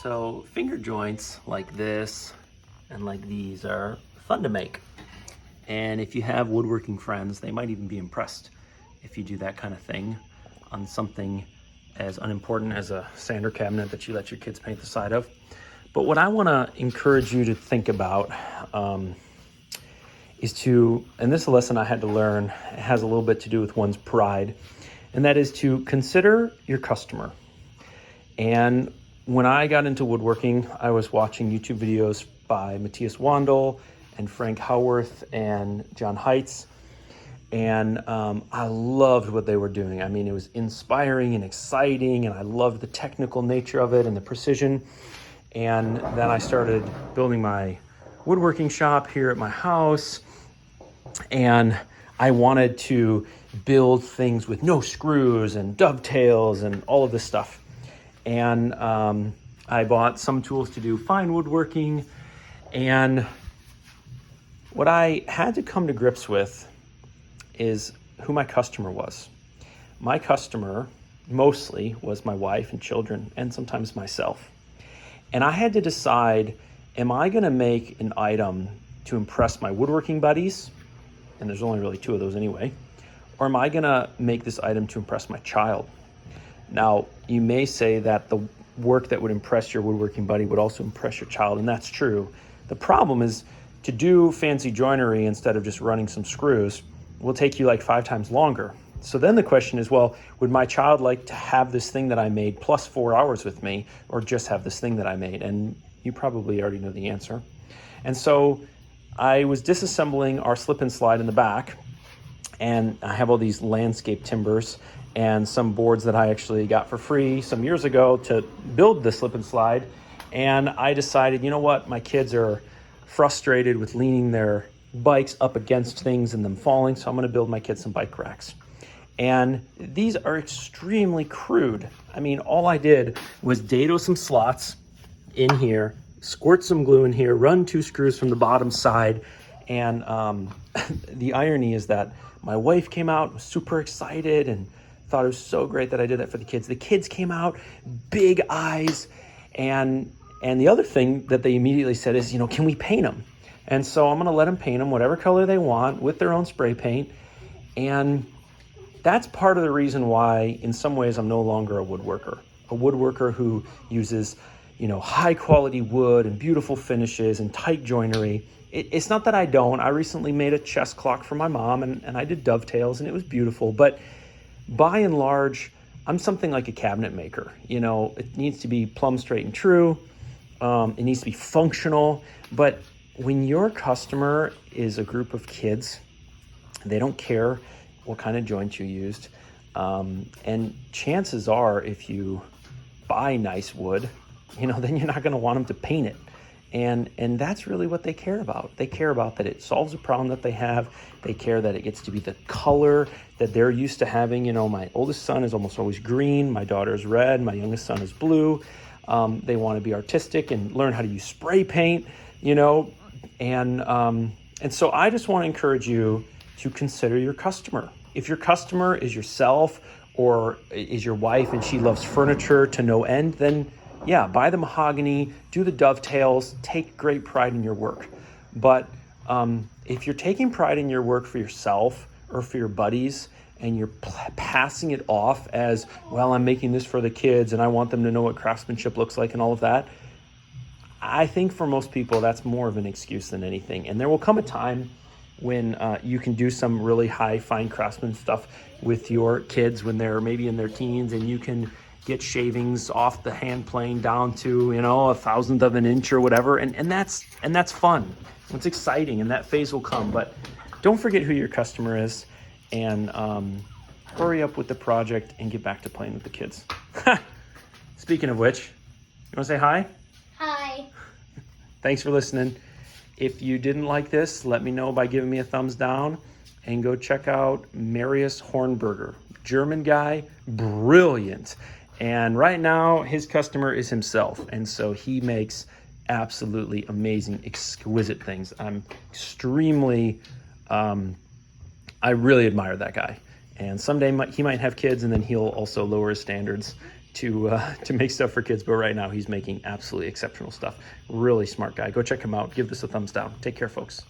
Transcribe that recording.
So finger joints like this and like these are fun to make. And if you have woodworking friends, they might even be impressed if you do that kind of thing on something as unimportant as a sander cabinet that you let your kids paint the side of. But what I want to encourage you to think about is to, and this is a lesson I had to learn, it has a little bit to do with one's pride, and that is to consider your customer. And when I got into woodworking, I was watching YouTube videos by Matthias Wandel and Frank Howarth and John Heitz. And I loved what they were doing. I mean, it was inspiring and exciting, and I loved the technical nature of it and the precision. And then I started building my woodworking shop here at my house, and I wanted to build things with no screws and dovetails and all of this stuff. And I bought some tools to do fine woodworking, and what I had to come to grips with is who my customer was. My customer mostly was my wife and children, and sometimes myself. And I had to decide, am I gonna make an item to impress my woodworking buddies? And there's only really two of those anyway. Or am I gonna make this item to impress my child? Now, you may say that the work that would impress your woodworking buddy would also impress your child, and that's true. The problem is to do fancy joinery instead of just running some screws will take you like 5 times longer. So then the question is, well, would my child like to have this thing that I made plus 4 hours with me, or just have this thing that I made? And you probably already know the answer. And so I was disassembling our slip and slide in the back, and I have all these landscape timbers and some boards that I actually got for free some years ago to build the slip and slide. And I decided, you know what, my kids are frustrated with leaning their bikes up against things and them falling, so I'm gonna build my kids some bike racks. And these are extremely crude. I mean, all I did was dado some slots in here, squirt some glue in here, run 2 screws from the bottom side. And the irony is that my wife came out, was super excited, and thought it was so great that I did that for the kids. The kids came out, big eyes, and the other thing that they immediately said is, you know, can we paint them? And so I'm gonna let them paint them whatever color they want with their own spray paint. And that's part of the reason why, in some ways, I'm no longer a woodworker who uses, you know, high quality wood and beautiful finishes and tight joinery. It's not that I don't. I recently made a chest clock for my mom, and I did dovetails, and it was beautiful. But by and large, I'm something like a cabinet maker. You know, it needs to be plumb straight and true. It needs to be functional. But when your customer is a group of kids, they don't care what kind of joints you used. And chances are, if you buy nice wood, you know, then you're not going to want them to paint it. And that's really what they care about. They care about that it solves a problem that they have. They care that it gets to be the color that they're used to having. You know, my oldest son is almost always green. My daughter is red. My youngest son is blue. They want to be artistic and learn how to use spray paint, you know. And so I just want to encourage you to consider your customer. If your customer is yourself or is your wife and she loves furniture to no end, then yeah, buy the mahogany, do the dovetails, take great pride in your work. But if you're taking pride in your work for yourself or for your buddies, and you're passing it off as, well, I'm making this for the kids and I want them to know what craftsmanship looks like and all of that, I think for most people that's more of an excuse than anything. And there will come a time when you can do some really high, fine craftsman stuff with your kids when they're maybe in their teens, and you can get shavings off the hand plane down to, you know, 1/1000th of an inch or whatever, and that's fun. It's exciting, and that phase will come. But don't forget who your customer is, and hurry up with the project and get back to playing with the kids. Speaking of which, you want to say hi? Hi. Thanks for listening. If you didn't like this, let me know by giving me a thumbs down, and go check out Marius Hornberger. German guy, brilliant. And right now his customer is himself. And so he makes absolutely amazing, exquisite things. I'm extremely, I really admire that guy. And someday he might have kids, and then he'll also lower his standards to make stuff for kids, but right now he's making absolutely exceptional stuff. Really smart guy. Go check him out. Give this a thumbs down. Take care, folks.